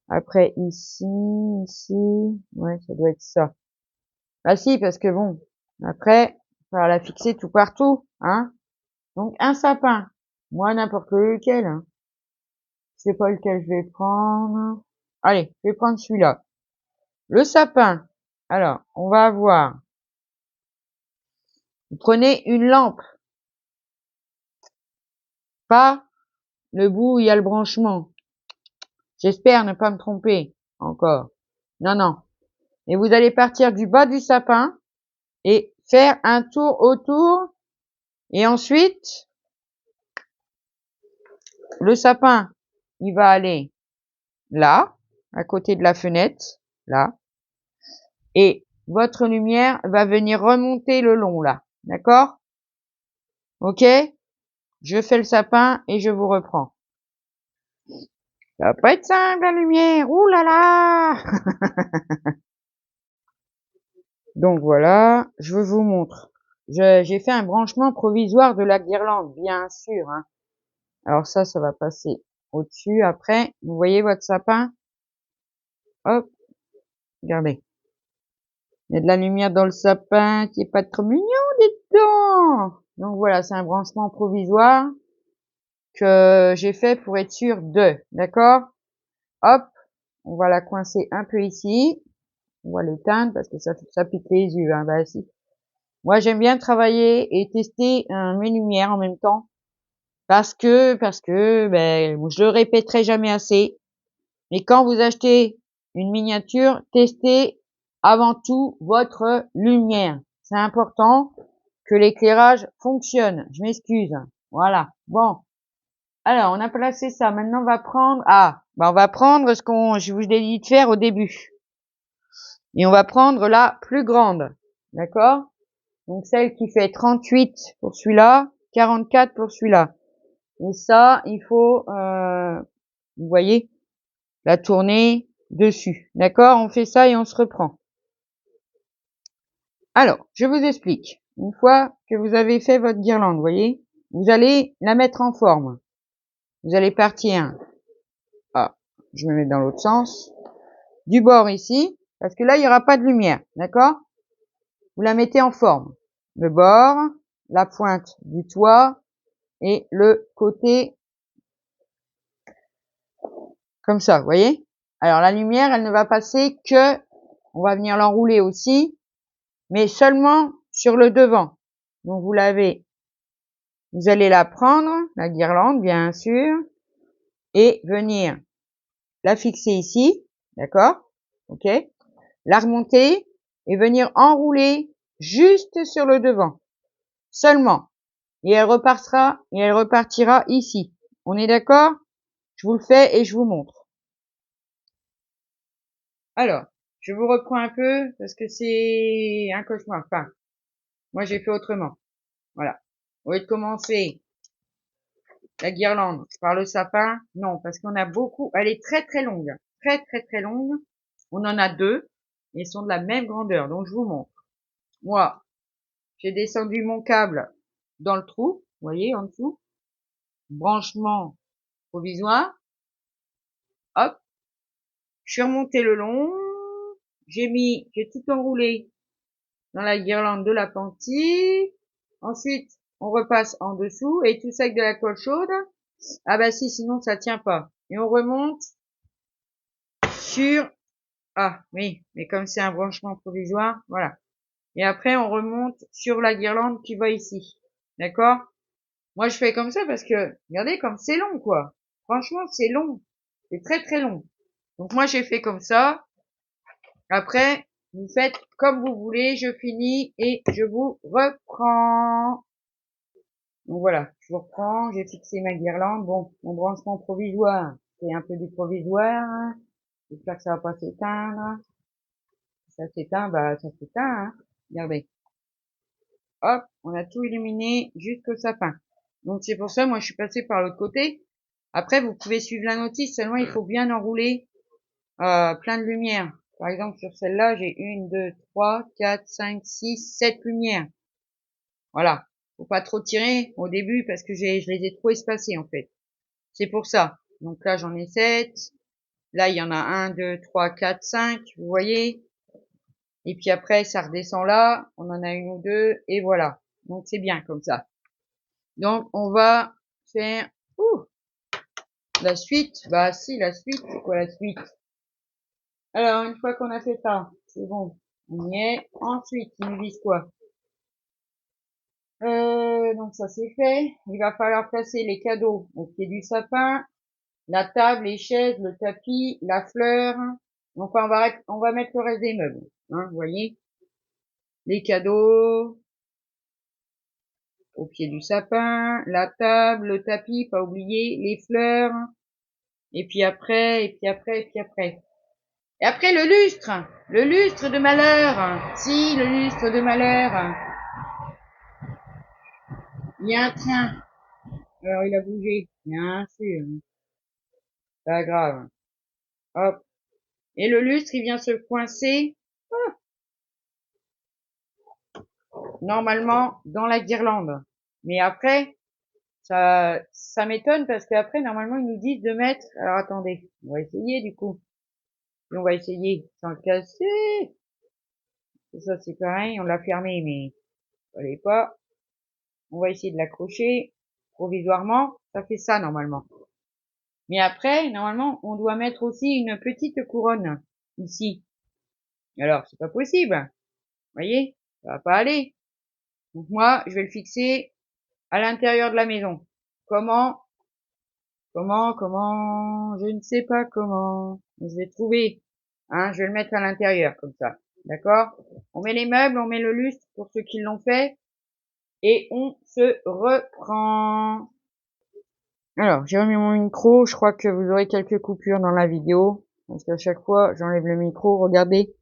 Après, ici, ici. Ouais, ça doit être ça. Ah si, parce que bon, après, il va falloir la fixer tout partout, hein. Donc, un sapin. Moi, n'importe lequel, hein. Je sais pas lequel je vais prendre. Allez, je vais prendre celui-là. Le sapin. Alors, on va avoir, vous prenez une lampe. Pas le bout où il y a le branchement. J'espère ne pas me tromper encore. Non, non. Et vous allez partir du bas du sapin et faire un tour autour. Et ensuite, le sapin, il va aller là, à côté de la fenêtre, là. Et votre lumière va venir remonter le long, là. D'accord? Ok? Je fais le sapin et je vous reprends. Ça va pas être simple, la lumière. Ouh là là! Donc voilà, je vous montre. J'ai fait un branchement provisoire de la guirlande, bien sûr, hein. Alors ça va passer au-dessus après. Vous voyez votre sapin? Hop, regardez. Il y a de la lumière dans le sapin qui est pas trop mignon dedans. Donc voilà, c'est un branchement provisoire que j'ai fait pour être sûr de. D'accord? Hop, on va la coincer un peu ici. On va l'éteindre parce que ça pique les yeux, hein, bah si. Moi, j'aime bien travailler et tester mes lumières en même temps. Parce que, ben, je le répéterai jamais assez. Mais quand vous achetez une miniature, testez avant tout votre lumière. C'est important que l'éclairage fonctionne. Je m'excuse. Voilà. Bon. Alors, on a placé ça. Maintenant, on va prendre, on va prendre je vous ai dit de faire au début. Et on va prendre la plus grande. D'accord? Donc, celle qui fait 38 pour celui-là, 44 pour celui-là. Et ça, il faut, vous voyez, la tourner dessus. D'accord? On fait ça et on se reprend. Alors, je vous explique. Une fois que vous avez fait votre guirlande, vous voyez, vous allez la mettre en forme. Vous allez partir, je me mets dans l'autre sens, du bord ici, parce que là, il n'y aura pas de lumière, d'accord? Vous la mettez en forme. Le bord, la pointe du toit et le côté comme ça, vous voyez? Alors, la lumière, elle ne va passer que, on va venir l'enrouler aussi, mais seulement sur le devant. Donc, vous allez la prendre, la guirlande, bien sûr, et venir la fixer ici, d'accord? Ok? La remonter et venir enrouler juste sur le devant, seulement. Et elle repartira ici. On est d'accord? Je vous le fais et je vous montre. Alors, je vous reprends un peu parce que c'est un cauchemar. Enfin, moi j'ai fait autrement. Voilà. Au lieu de commencer la guirlande par le sapin, non, parce qu'on a beaucoup. Elle est très très longue, très très très longue. On en a deux et ils sont de la même grandeur. Donc je vous montre. Moi, j'ai descendu mon câble dans le trou, vous voyez, en dessous. Branchement provisoire. Hop. Je suis remontée le long. J'ai tout enroulé dans la guirlande de la pentille. Ensuite, on repasse en dessous et tout ça avec de la colle chaude. Ah bah si, sinon ça tient pas. Et on remonte sur, oui, mais comme c'est un branchement provisoire, voilà. Et après, on remonte sur la guirlande qui va ici. D'accord? Moi, je fais comme ça parce que, regardez comme c'est long, quoi. Franchement, c'est long. C'est très, très long. Donc, moi, j'ai fait comme ça. Après, vous faites comme vous voulez. Je finis et je vous reprends. Donc, voilà. Je vous reprends. J'ai fixé ma guirlande. Bon, mon branchement provisoire, c'est un peu du provisoire. J'espère que ça va pas s'éteindre. Si ça s'éteint, bah, ça s'éteint, hein. Regardez. Hop, on a tout illuminé jusqu'au sapin. Donc c'est pour ça, moi je suis passée par l'autre côté. Après, vous pouvez suivre la notice, seulement il faut bien enrouler plein de lumière. Par exemple, sur celle-là, j'ai 1, 2, 3, 4, 5, 6, 7 lumières. Voilà. Faut pas trop tirer au début parce que je les ai trop espacées en fait. C'est pour ça. Donc là, j'en ai 7. Là, il y en a 1, 2, 3, 4, 5. Vous voyez? Et puis après, ça redescend là. On en a une ou deux. Et voilà. Donc c'est bien comme ça. Donc, on va faire la suite. Bah si, la suite, c'est quoi la suite? Alors, une fois qu'on a fait ça, c'est bon, on y est. Ensuite, il nous dit quoi? Donc ça c'est fait. Il va falloir placer les cadeaux au pied du sapin, la table, les chaises, le tapis, la fleur. Donc on va mettre le reste des meubles. Hein, vous voyez? Les cadeaux au pied du sapin, la table, le tapis, pas oublier, les fleurs. Et puis après, et puis après, et puis après. Et après, le lustre de malheur. Si, le lustre de malheur. Il y a un train. Alors, il a bougé. Bien sûr. Pas grave. Hop. Et le lustre, il vient se coincer, normalement, dans la guirlande. Mais après, ça m'étonne parce qu'après, normalement, ils nous disent de mettre, alors attendez, on va essayer, du coup. Et on va essayer sans le casser. Et ça, c'est pareil, on l'a fermé, mais, fallait pas. On va essayer de l'accrocher provisoirement. Ça fait ça normalement. Mais après, normalement, on doit mettre aussi une petite couronne ici. Alors, c'est pas possible. Vous voyez, ça va pas aller. Donc moi, je vais le fixer à l'intérieur de la maison. Comment? Comment? Je ne sais pas comment. Je vais trouver. Hein, je vais le mettre à l'intérieur comme ça. D'accord? On met les meubles, on met le lustre pour ceux qui l'ont fait. Et on se reprend. Alors, j'ai remis mon micro. Je crois que vous aurez quelques coupures dans la vidéo. Parce qu'à chaque fois, j'enlève le micro. Regardez.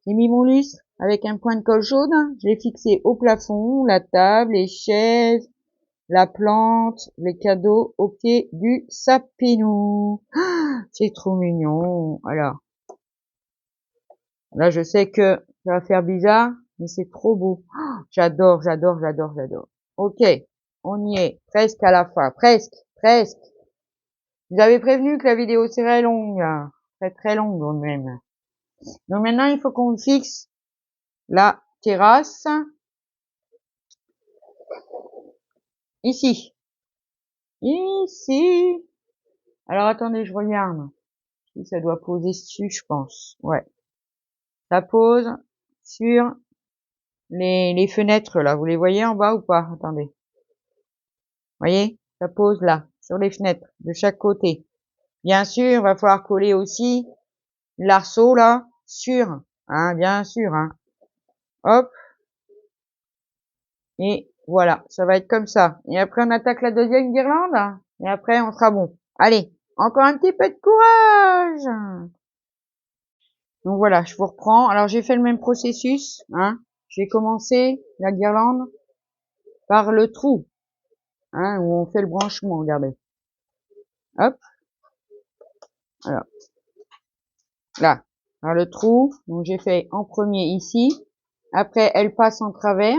J'ai mis mon lustre avec un point de colle jaune. Je l'ai fixé au plafond, la table, les chaises, la plante, les cadeaux au pied du sapinou. Ah, c'est trop mignon. Alors, là, je sais que ça va faire bizarre, mais c'est trop beau. Ah, j'adore, j'adore, j'adore, j'adore. Ok, on y est. Presque à la fin. Presque, presque. Vous avez prévenu que la vidéo serait longue. Très, très longue même. Donc maintenant, il faut qu'on fixe la terrasse. Ici. Ici. Alors attendez, je regarde. Si ça doit poser dessus, je pense. Ouais. Ça pose sur les fenêtres là. Vous les voyez en bas ou pas? Attendez. Voyez? Ça pose là, sur les fenêtres, de chaque côté. Bien sûr, il va falloir coller aussi l'arceau là, sur. Hein, bien sûr, hein. Hop. Et voilà, ça va être comme ça. Et après, on attaque la deuxième guirlande. Et après, on sera bon. Allez, encore un petit peu de courage. Donc voilà, je vous reprends. Alors, j'ai fait le même processus. Hein. J'ai commencé la guirlande par le trou. Hein, où on fait le branchement, regardez. Hop. Alors, là, par le trou. Donc, j'ai fait en premier ici. Après, elle passe en travers.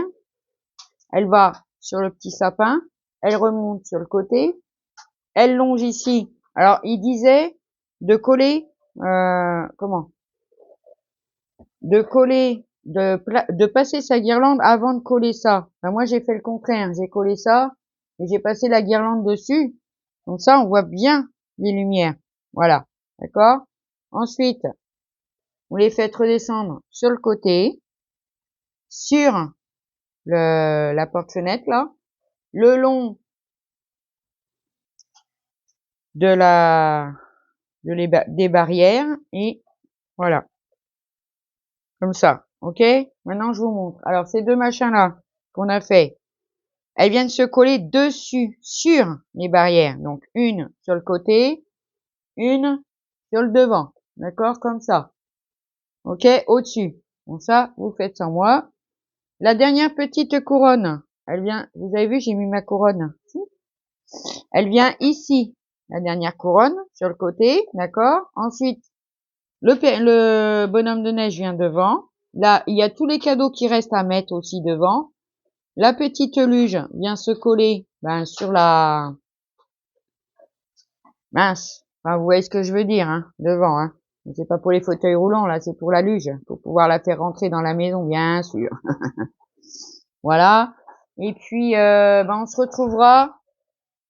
Elle va sur le petit sapin. Elle remonte sur le côté. Elle longe ici. Alors, il disait de coller, comment? De coller, de passer sa guirlande avant de coller ça. Ben, moi, j'ai fait le contraire. J'ai collé ça et j'ai passé la guirlande dessus. Donc ça, on voit bien les lumières. Voilà. D'accord? Ensuite, vous les faites redescendre sur le côté, sur la porte-fenêtre, là, le long des barrières et voilà. Comme ça, ok? Maintenant, je vous montre. Alors, ces deux machins-là qu'on a fait, elles viennent se coller dessus, sur les barrières. Donc, une sur le côté, une sur le devant. D'accord? Comme ça. Ok? Au-dessus. Bon, ça, vous faites sans moi. La dernière petite couronne, elle vient, vous avez vu, j'ai mis ma couronne. Elle vient ici. La dernière couronne, sur le côté. D'accord? Ensuite, le bonhomme de neige vient devant. Là, il y a tous les cadeaux qui restent à mettre aussi devant. La petite luge vient se coller sur la mince. Enfin, vous voyez ce que je veux dire, hein, devant. Hein. C'est pas pour les fauteuils roulants, là, c'est pour la luge, pour pouvoir la faire rentrer dans la maison, bien sûr. Voilà. Et puis, on se retrouvera.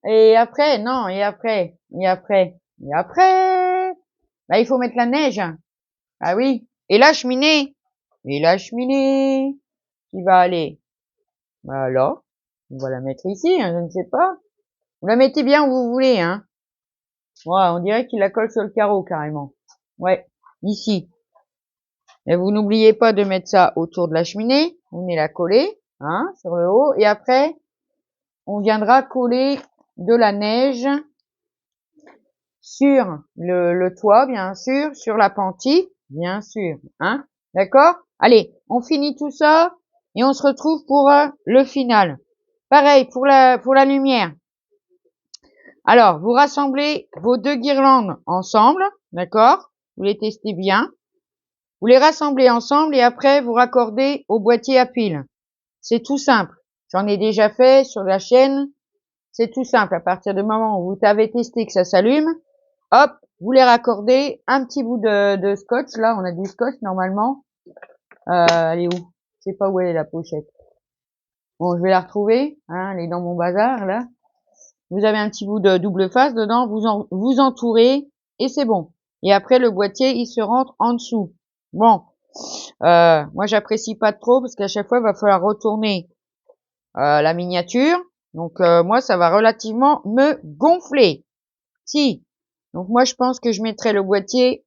Et après, non, et après, et après, et après, il faut mettre la neige. Ah oui. Et la cheminée. Et la cheminée qui va aller. Bah là, on va la mettre ici, hein, je ne sais pas. Vous la mettez bien où vous voulez, hein. Ouais, on dirait qu'il la colle sur le carreau, carrément. Ouais, ici. Et vous n'oubliez pas de mettre ça autour de la cheminée. Vous venez la coller, hein, sur le haut. Et après, on viendra coller de la neige sur le toit, bien sûr, sur la penti, bien sûr, hein. D'accord? Allez, on finit tout ça et on se retrouve pour le final. Pareil pour la lumière. Alors, vous rassemblez vos deux guirlandes ensemble, d'accord? Vous les testez bien. Vous les rassemblez ensemble et après vous raccordez au boîtier à piles. C'est tout simple. J'en ai déjà fait sur la chaîne. C'est tout simple. À partir du moment où vous avez testé que ça s'allume, hop, vous les raccordez. Un petit bout de scotch. Là, on a du scotch normalement. Elle est où? Je sais pas où elle est la pochette. Bon, je vais la retrouver. Hein, elle est dans mon bazar là. Vous avez un petit bout de double face dedans. Vous entourez et c'est bon. Et après, le boîtier, il se rentre en dessous. Bon. Moi, j'apprécie pas trop parce qu'à chaque fois, il va falloir retourner la miniature. Donc, moi, ça va relativement me gonfler. Si. Donc, moi, je pense que je mettrai le boîtier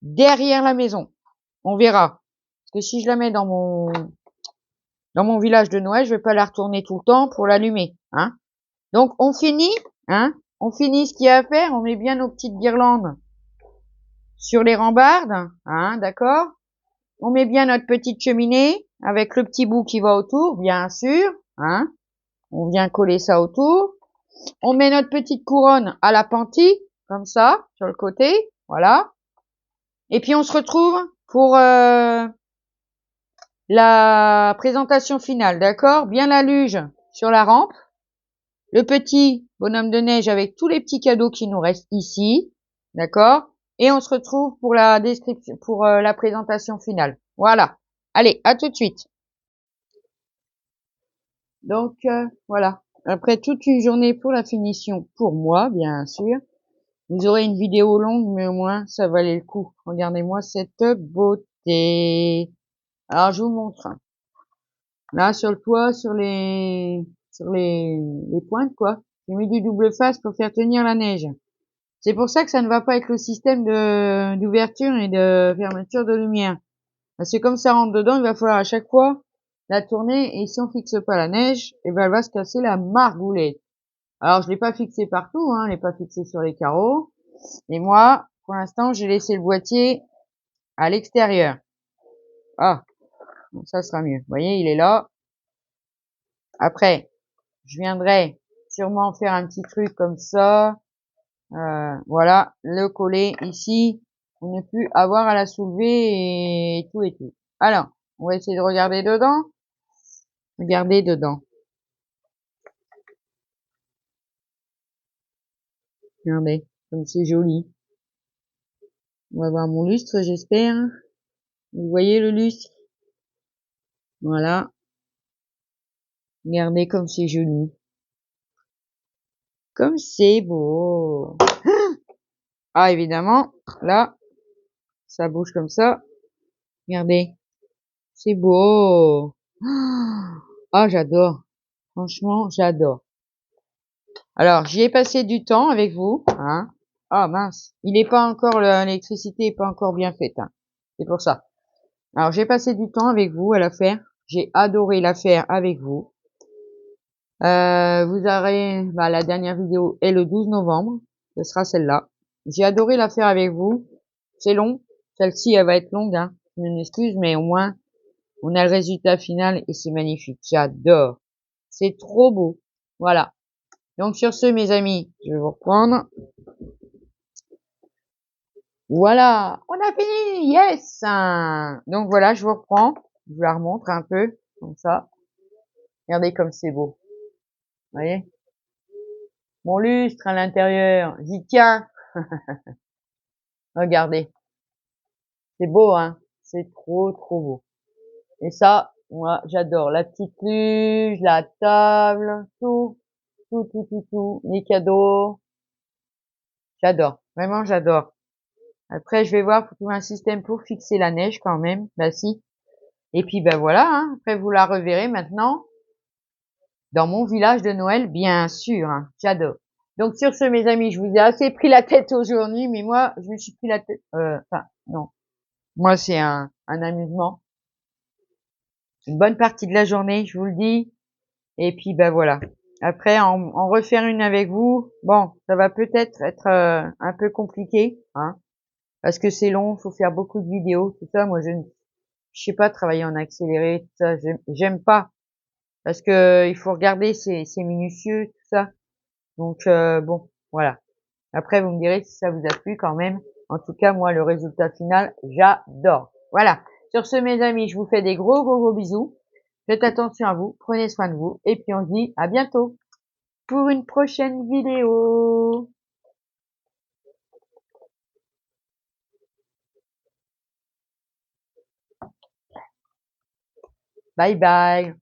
derrière la maison. On verra. Parce que si je la mets dans mon village de Noël, je vais pas la retourner tout le temps pour l'allumer. Hein. Donc, on finit. Hein. on finit ce qu'il y a à faire, on met bien nos petites guirlandes sur les rambardes, hein, d'accord? On met bien notre petite cheminée avec le petit bout qui va autour, bien sûr, hein. On vient coller ça autour. On met notre petite couronne à l'appentis, comme ça, sur le côté, voilà. Et puis on se retrouve pour la présentation finale, d'accord? Bien la luge sur la rampe. Le petit bonhomme de neige avec tous les petits cadeaux qui nous restent ici, d'accord? Et on se retrouve pour la description, pour la présentation finale. Voilà. Allez, à tout de suite. Donc voilà. Après toute une journée pour la finition, pour moi, bien sûr. Vous aurez une vidéo longue, mais au moins ça valait le coup. Regardez-moi cette beauté. Alors je vous montre. Là sur le toit, sur les pointes quoi. J'ai mis du double face pour faire tenir la neige. C'est pour ça que ça ne va pas avec le système d'ouverture et de fermeture de lumière. Parce que comme ça rentre dedans, il va falloir à chaque fois la tourner et si on fixe pas la neige, et ben elle va se casser la margoulette. Alors je l'ai pas fixé partout, hein, je l'ai pas fixé sur les carreaux. Et moi, pour l'instant, j'ai laissé le boîtier à l'extérieur. Ah, bon, ça sera mieux. Vous voyez, il est là. Après, je viendrai sûrement faire un petit truc comme ça. Voilà, le coller ici pour ne plus avoir à la soulever et tout et tout. Alors, on va essayer de regarder dedans. Regardez dedans. Regardez, comme c'est joli. On va voir mon lustre, j'espère. Vous voyez le lustre? Voilà. Regardez comme c'est joli. Comme c'est beau. Ah, évidemment, là, ça bouge comme ça. Regardez. C'est beau. Ah, j'adore. Franchement, j'adore. Alors, j'y ai passé du temps avec vous, hein. Ah, mince. Il est pas encore, l'électricité est pas encore bien faite, hein. C'est pour ça. Alors, j'ai passé du temps avec vous à la faire. J'ai adoré la faire avec vous. Vous aurez, la dernière vidéo est le 12 novembre. Ce sera celle-là. J'ai adoré la faire avec vous. C'est long. Celle-ci, elle va être longue, hein. Je m'excuse, mais au moins, on a le résultat final et c'est magnifique. J'adore. C'est trop beau. Voilà. Donc, sur ce, mes amis, je vais vous reprendre. Voilà. On a fini. Yes! Donc, voilà, je vous reprends. Je vous la remontre un peu. Comme ça. Regardez comme c'est beau. Vous voyez? Mon lustre à l'intérieur. J'y tiens. Regardez. C'est beau, hein? C'est trop, trop beau. Et ça, moi, j'adore. La petite luge, la table, tout, tout, tout, tout, tout. Les cadeaux. J'adore. Vraiment, j'adore. Après, je vais voir pour trouver un système pour fixer la neige quand même. Bah si. Et puis, ben voilà, hein. Après, vous la reverrez maintenant dans mon village de Noël, bien sûr, hein. J'adore. Donc, sur ce, mes amis, je vous ai assez pris la tête aujourd'hui, mais moi, je me suis pris la tête, enfin, non. Moi, c'est un amusement. Une bonne partie de la journée, je vous le dis. Et puis, ben voilà. Après, en refaire une avec vous, bon, ça va peut-être être, un peu compliqué, hein. Parce que c'est long, faut faire beaucoup de vidéos, tout ça. Moi, je sais pas travailler en accéléré, tout ça. J'aime pas. Parce que il faut regarder, c'est minutieux, tout ça. Donc, bon, voilà. Après, vous me direz si ça vous a plu quand même. En tout cas, moi, le résultat final, j'adore. Voilà. Sur ce, mes amis, je vous fais des gros, gros, gros bisous. Faites attention à vous, prenez soin de vous. Et puis, on se dit à bientôt pour une prochaine vidéo. Bye bye.